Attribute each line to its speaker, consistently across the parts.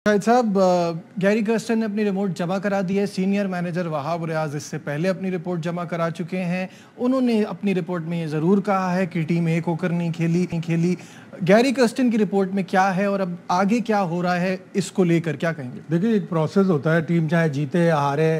Speaker 1: शाहिद साहब, Gary Kirsten ने अपनी रिपोर्ट जमा करा दी है। सीनियर मैनेजर वहाब रियाज इससे पहले अपनी रिपोर्ट जमा करा चुके हैं। उन्होंने अपनी रिपोर्ट में ये ज़रूर कहा है कि टीम एक होकर नहीं खेली। गैरी कर्स्टन की रिपोर्ट में क्या है और अब आगे क्या हो रहा है, इसको लेकर क्या कहेंगे?
Speaker 2: देखिए, एक प्रोसेस होता है, टीम चाहे जीते या हारे,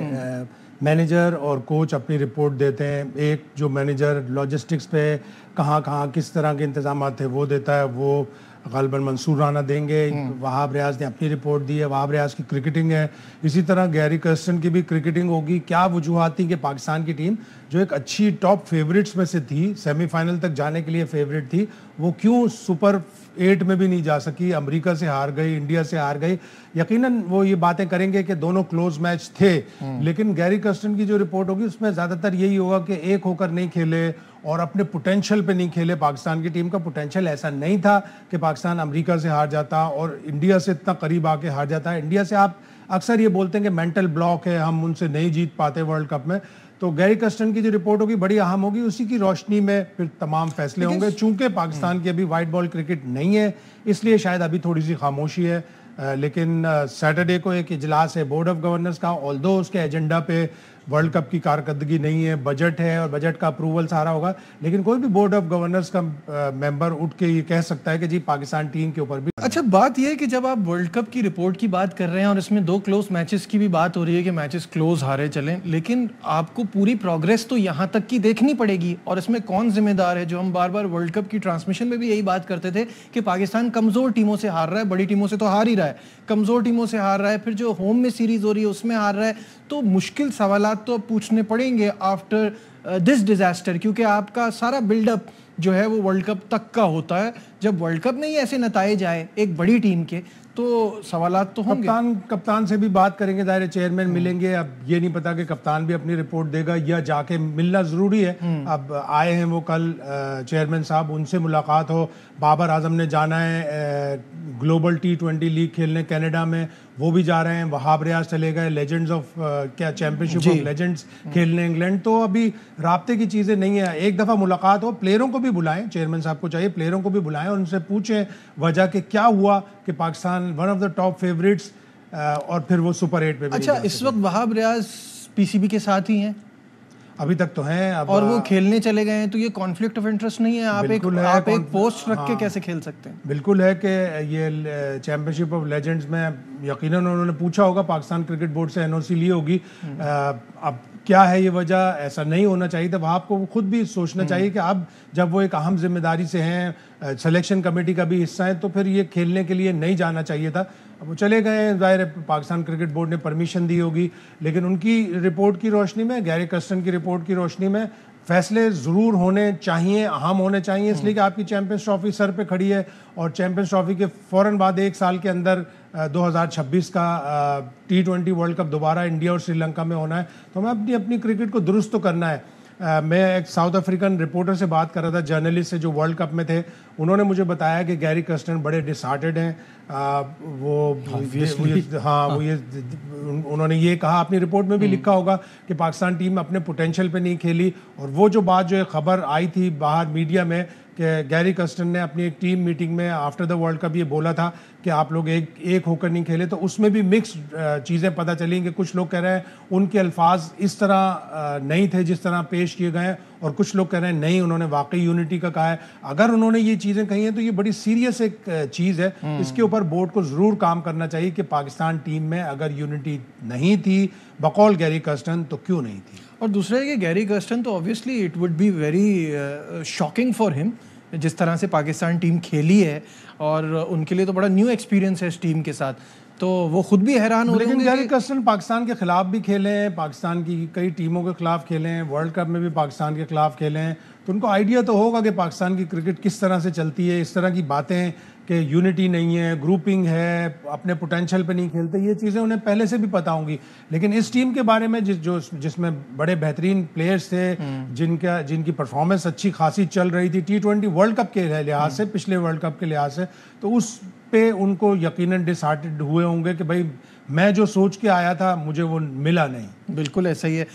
Speaker 2: मैनेजर और कोच अपनी रिपोर्ट देते हैं। एक जो मैनेजर लॉजिस्टिक्स पे कहाँ किस तरह के इंतजाम थे वो देता है, वो गालिबन मंसूर राना देंगे। वहाब रियाज ने अपनी रिपोर्ट दी है, वहाब रियाज की क्रिकेटिंग है। इसी तरह गैरी कर्स्टन की भी क्रिकेटिंग होगी। क्या वजूहत थी कि पाकिस्तान की टीम जो एक अच्छी टॉप फेवरेट्स में से थी, सेमीफाइनल तक जाने के लिए फेवरेट थी, वो क्यों सुपर 8 में भी नहीं जा सकी, अमेरिका से हार गई, इंडिया से हार गई। यकीनन वो ये बातें करेंगे कि दोनों क्लोज मैच थे, लेकिन गैरी कर्स्टन की जो रिपोर्ट होगी उसमें ज़्यादातर यही होगा कि एक होकर नहीं खेले और अपने पोटेंशियल पे नहीं खेले। पाकिस्तान की टीम का पोटेंशियल ऐसा नहीं था कि पाकिस्तान अमेरिका से हार जाता और इंडिया से इतना करीब आके हार जाता है। इंडिया से आप अक्सर ये बोलते हैं कि मेंटल ब्लॉक है, हम उनसे नहीं जीत पाते वर्ल्ड कप में। तो गैरी कर्स्टन की जो रिपोर्ट होगी बड़ी अहम होगी, उसी की रोशनी में फिर तमाम फैसले होंगे। चूंकि पाकिस्तान की अभी वाइट बॉल क्रिकेट नहीं है, इसलिए शायद अभी थोड़ी सी खामोशी है। लेकिन सैटरडे को एक इजलास है बोर्ड ऑफ गवर्नर्स का, ऑल्दो उसके एजेंडा पे वर्ल्ड कप की कारकर्दगी नहीं है, बजट है और बजट का अप्रूवल सारा होगा, लेकिन कोई भी बोर्ड ऑफ गवर्नर्स का मेंबर उठ के ये कह सकता है कि जी पाकिस्तान टीम के ऊपर भी।
Speaker 1: अच्छा, बात यह है कि जब आप वर्ल्ड कप की रिपोर्ट की बात कर रहे हैं और इसमें 2 क्लोज मैचेस की भी बात हो रही है कि मैचेस क्लोज हारे चलें, लेकिन आपको पूरी प्रोग्रेस तो यहाँ तक की देखनी पड़ेगी। और इसमें कौन जिम्मेदार है? जो हम बार बार वर्ल्ड कप की ट्रांसमिशन में भी यही बात करते थे कि पाकिस्तान कमजोर टीमों से हार रहा है, बड़ी टीमों से तो हार ही रहा है, कमजोर टीमों से हार रहा है, फिर जो होम में सीरीज हो रही है उसमें हार रहा है। तो मुश्किल सवालात तो पूछने पड़ेंगे आफ्टर दिस डिजास्टर, क्योंकि आपका सारा बिल्डअप जो है वो वर्ल्ड कप तक का होता है। जब वर्ल्ड कप में ही ऐसे नताए आए एक बड़ी टीम के, तो सवालात तो होंगे।
Speaker 2: कप्तान से भी बात करेंगे, ज़ाहिर चेयरमैन मिलेंगे। अब ये नहीं पता कि कप्तान भी अपनी रिपोर्ट देगा या जाके मिलना ज़रूरी है। अब आए हैं वो कल चेयरमैन साहब, उनसे मुलाकात हो। बाबर आजम ने जाना है ग्लोबल T20 लीग खेलने कनाडा में, वो भी जा रहे हैं। वहाब रियाज चले गए लेजेंड्स ऑफ क्या चैंपियनशिप ऑफ लेजेंड्स खेलने इंग्लैंड। तो अभी राब्ते की चीज़ें नहीं है। एक दफ़ा मुलाकात हो, प्लेयरों को भी बुलाएं, चेयरमैन साहब को चाहिए प्लेयरों को भी बुलाएं और उनसे पूछें वजह कि क्या हुआ कि Pakistan one of the top favourites और फिर वो सुपर 8 पे भी।
Speaker 1: अच्छा, इस वक्त वहाब रियाज पीसीबी के साथ ही हैं?
Speaker 2: अभी तक तो हैं। अब
Speaker 1: और वो खेलने चले गए हैं, तो ये कॉन्फ्लिक्ट ऑफ इंटरेस्ट नहीं है? आप एक पोस्ट रख के कैसे खेल सकते हैं?
Speaker 2: बिल्कुल है कि ये चैंपियनशिप ऑफ लेजेंड्स में यकीनन उन्होंने पूछा होगा, पाकिस्तान क्रिकेट बोर्ड से एनओसी ली होगी। अब क्या है ये वजह? ऐसा नहीं होना चाहिए था। वह आपको खुद भी सोचना चाहिए कि अब जब वो एक अहम जिम्मेदारी से हैं, सिलेक्शन कमेटी का भी हिस्सा है, तो फिर ये खेलने के लिए नहीं जाना चाहिए था। अब वो चले गए, ज़ाहिर है पाकिस्तान क्रिकेट बोर्ड ने परमिशन दी होगी, लेकिन उनकी रिपोर्ट की रोशनी में, गैरी कर्स्टन की रिपोर्ट की रोशनी में फैसले ज़रूर होने चाहिए, अहम होने चाहिए। इसलिए कि आपकी चैंपियंस ट्रॉफी सर पे खड़ी है और चैंपियंस ट्रॉफी के फ़ौरन बाद 1 साल के अंदर 2026 का T20 वर्ल्ड कप दोबारा इंडिया और श्रीलंका में होना है। तो हमें अपनी क्रिकेट को दुरुस्त तो करना है। मैं एक साउथ अफ्रीकन रिपोर्टर से बात कर रहा था, जर्नलिस्ट से, जो वर्ल्ड कप में थे। उन्होंने मुझे बताया कि गैरी कर्स्टन बड़े डिसहार्टेड हैं। उन्होंने ये कहा, अपनी रिपोर्ट में भी लिखा होगा कि पाकिस्तान टीम अपने पोटेंशियल पे नहीं खेली। और वो जो बात, जो खबर आई थी बाहर मीडिया में कि गैरी कर्स्टन ने अपनी एक टीम मीटिंग में आफ्टर द वर्ल्ड कप ये बोला था कि आप लोग एक होकर नहीं खेले, तो उसमें भी मिक्स्ड चीज़ें पता चली कि कुछ लोग कह रहे हैं उनके अल्फाज इस तरह नहीं थे जिस तरह पेश किए गए, और कुछ लोग कह रहे हैं नहीं, उन्होंने वाकई यूनिटी का कहा है। अगर उन्होंने ये चीज़ें कही हैं तो ये बड़ी सीरियस एक चीज़ है। इसके ऊपर बोर्ड को ज़रूर काम करना चाहिए कि पाकिस्तान टीम में अगर यूनिटी नहीं थी बकौल गैरी कर्स्टन, तो क्यों नहीं थी।
Speaker 1: और दूसरा है कि गैरी कर्स्टन, तो obviously it would be very shocking for him जिस तरह से पाकिस्तान टीम खेली है, और उनके लिए तो बड़ा न्यू एक्सपीरियंस है इस टीम के साथ, तो वो खुद भी हैरान हो रहे हैं।
Speaker 2: लेकिन गैरी कर्स्टन पाकिस्तान के खिलाफ भी खेले हैं, पाकिस्तान की कई टीमों के खिलाफ खेले हैं, वर्ल्ड कप में भी पाकिस्तान के खिलाफ खेले हैं, तो उनको आइडिया तो होगा कि पाकिस्तान की क्रिकेट किस तरह से चलती है। इस तरह की बातें कि यूनिटी नहीं है, ग्रुपिंग है, अपने पोटेंशियल पे नहीं खेलते, ये चीज़ें उन्हें पहले से भी पता होंगी। लेकिन इस टीम के बारे में जिसमें बड़े बेहतरीन प्लेयर्स थे, जिनकी परफॉर्मेंस अच्छी खासी चल रही थी T20 वर्ल्ड कप के लिहाज से, पिछले वर्ल्ड कप के लिहाज से, तो उस पे उनको यकीनन डिसहार्टेड हुए होंगे कि भाई मैं जो सोच के आया था मुझे वो मिला नहीं।
Speaker 1: बिल्कुल ऐसा ही है।